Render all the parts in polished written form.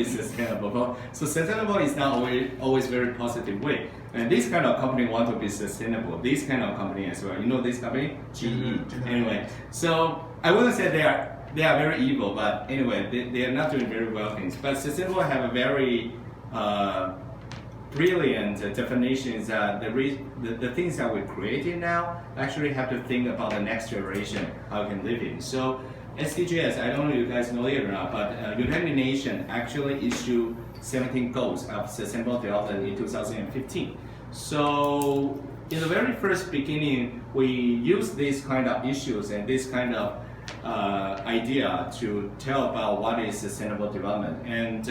be sustainable. So sustainable is not always very positive way. And this kind of company want to be sustainable. This kind of company as well. You know this company? GE. Anyway, so I wouldn't say they are very evil, but anyway, they are not doing very well things. But sustainable have a very brilliant definitions that the things that we're creating now actually have to think about the next generation, how we can live in. So SDGs, I don't know if you guys know it or not, but United Nations actually issued 17 goals of sustainable development in 2015. So in the very first beginning, we use these kind of issues and this kind of idea to tell about what is sustainable development. And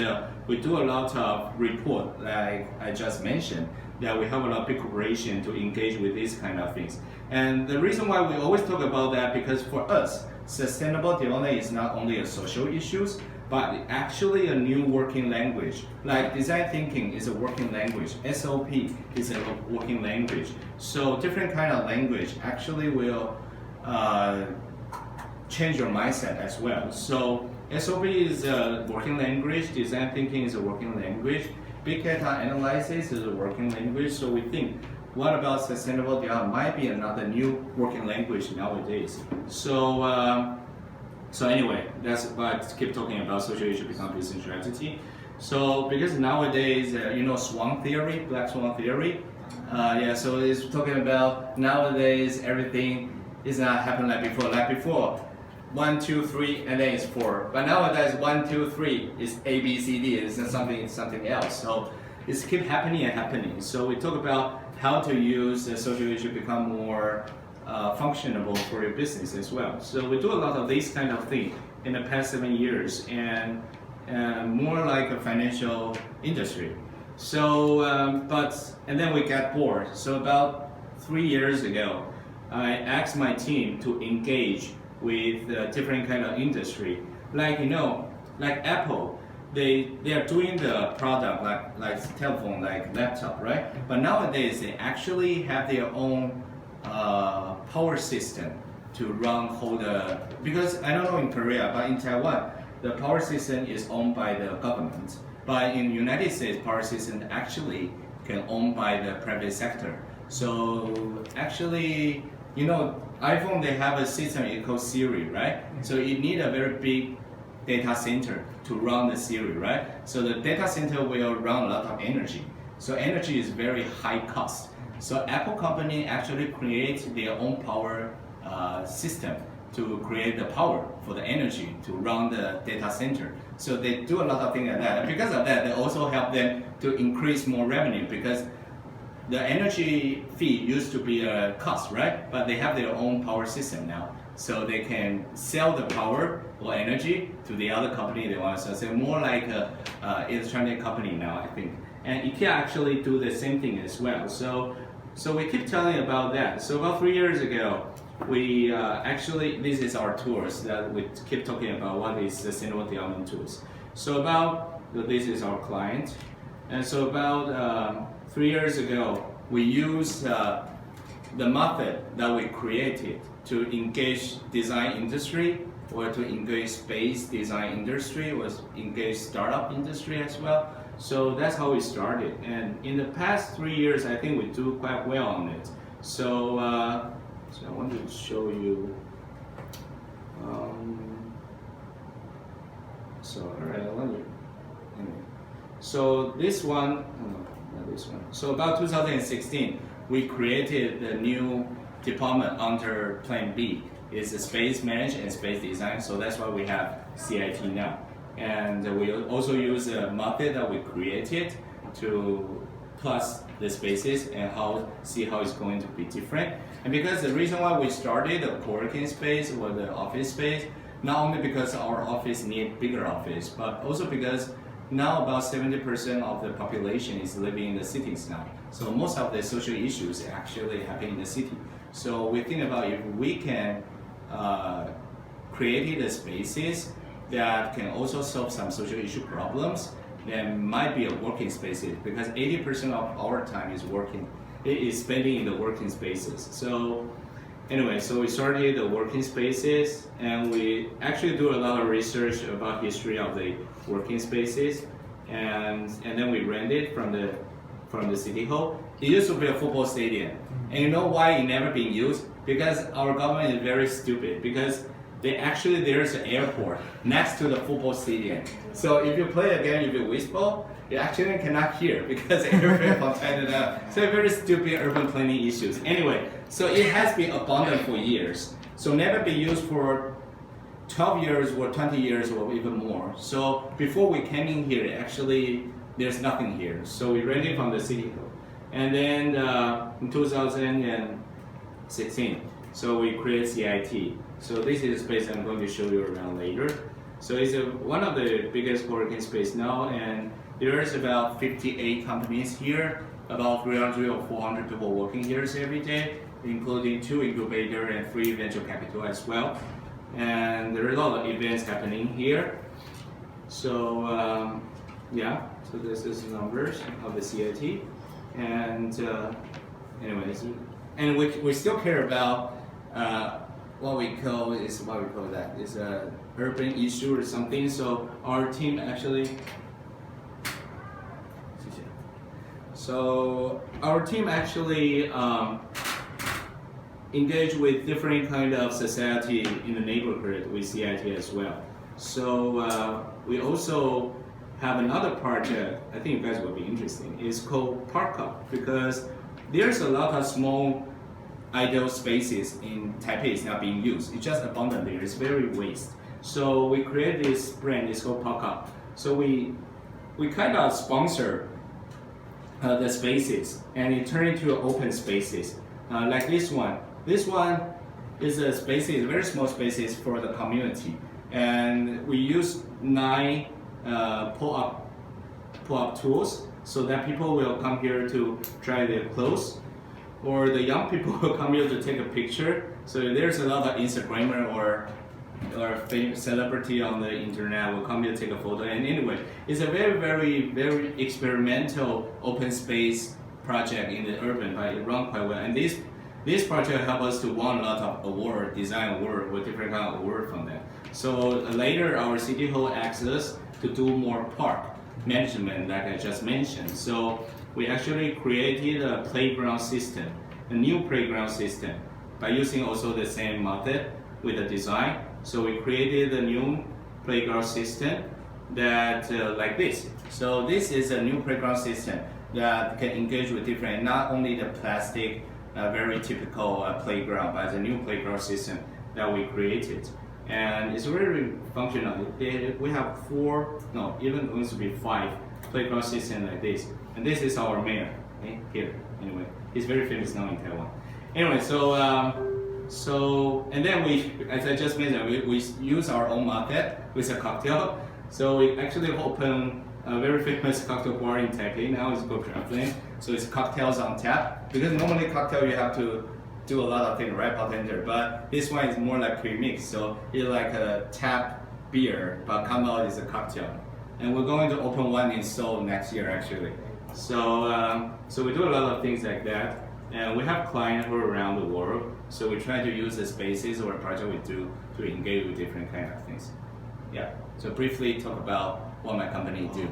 we do a lot of report, like I just mentioned, that we have a lot of big corporation to engage with these kind of things. And the reason why we always talk about that, because for us, sustainable development is not only a social issues, but actually a new working language. Like design thinking is a working language, SOP is a working language. So different kind of language actually will change your mindset as well. So SOP is a working language, design thinking is a working language, big data analysis is a working language. So we think, what about sustainable development might be another new working language nowadays. So anyway, that's why I keep talking about social issue become business strategy. So because nowadays, you know, swan theory, black swan theory, so it's talking about nowadays everything is not happening like before. Like before, 1, 2, 3, and then it's 4. But nowadays, 1, 2, 3 is A, B, C, D. It's something else. So it's keep happening and happening. So we talk about how to use the social issue become more functionable for your business as well. So we do a lot of these kind of things in the past 7 years, and more like a financial industry. So, and then we got bored. So about 3 years ago, I asked my team to engage with different kind of industry, like like Apple, they are doing the product like telephone, like laptop, right? But nowadays they actually have their own power system to run whole because I don't know in Korea, but in Taiwan, the power system is owned by the government. But in the United States, power system actually can owned by the private sector. So actually, iPhone, they have a system called Siri, right? So you need a very big data center to run the Siri, right? So the data center will run a lot of energy. So energy is very high cost. So Apple company actually creates their own power system to create the power for the energy to run the data center. So they do a lot of things like that. And because of that, they also help them to increase more revenue, because the energy fee used to be a cost, right? But they have their own power system now. So they can sell the power or energy to the other company they want to sell. So more like an electronic company now, I think. And IKEA actually do the same thing as well. So we keep telling about that. So about 3 years ago, we actually, this is our tools that we keep talking about, what is sustainable development tools. So this is our client. And so about 3 years ago, we used the method that we created to engage design industry, or to engage space design industry, or engage startup industry as well. So that's how we started. And in the past 3 years, I think we do quite well on it. So I want to show you. So this one, not this one. So about 2016, we created the new department under Plan B. It's a space management and space design. So that's why we have CIT now. And we also use a method that we created to plus the spaces and see how it's going to be different. And because the reason why we started the co-working space or the office space, not only because our office need bigger office, but also because now about 70% of the population is living in the cities now. So most of the social issues actually happen in the city. So we think about if we can create the spaces that can also solve some social issue problems, then might be a working spaces, because 80% of our time is spending in the working spaces. So anyway, so we started the working spaces, and we actually do a lot of research about history of the working spaces. and then we rent it from the city hall. It used to be a football stadium, and you know why it never been used? Because our government is very stupid. Because there's an airport next to the football stadium. So if you play a game, if you whistle, you actually cannot hear because the airplane from China. So very stupid urban planning issues. Anyway, so it has been abandoned for years. So never been used for 12 years or 20 years or even more. So before we came in here, actually there's nothing here. So we rented from the city hall. And then in 2016, so we created CIT. So this is a space I'm going to show you around later. So it's one of the biggest co-working space now, and there's about 58 companies here, about 300 or 400 people working here every day, including 2 incubator and 3 venture capital as well. And there are a lot of events happening here. So yeah, so this is the numbers of the CIT. And anyways, and we still care about what we call that is a urban issue or something. So our team actually engage with different kind of society in the neighborhood with CIT as well. So we also have another project, I think you guys will be interesting. It's called Park Up, because there's a lot of small idle spaces in Taipei is not being used. It's just abandoned there. It's very waste. So we create this brand. It's called Park Up. So we kind of sponsor the spaces, and it turned into open spaces like this one. This one is a spaces, very small spaces for the community, and we use 9 pull-up tools so that people will come here to try their clothes, or the young people will come here to take a picture. So there's a lot of Instagrammer or famous celebrity on the internet will come here to take a photo. And anyway, it's a very, very, very experimental open space project in the urban, but it runs quite well. And this project helped us to win a lot of award, design award, with different kind of award from them. So later, our city hall asked us to do more park management, like I just mentioned. So we actually created a playground system, a new playground system, by using also the same method with the design. So we created a new playground system that like this. So this is a new playground system that can engage with different, not only the plastic, very typical playground, but the new playground system that we created. And it's very functional. We have 4, no, even going to be 5 playground systems like this. And this is our mayor here. Anyway, he's very famous now in Taiwan. Anyway, so and then we, as I just mentioned, we use our own method with a cocktail. So we actually open a very famous cocktail bar in Taipei. Now it's called Craftland. So it's cocktails on tap. Because normally cocktail you have to do a lot of things, right, bartender? But this one is more like pre-mix. So it's like a tap beer, but come out as a cocktail. And we're going to open one in Seoul next year, actually. So so we do a lot of things like that. And we have clients who are around the world. So we try to use the spaces or project we do to engage with different kind of things. Yeah, so briefly talk about what my company do.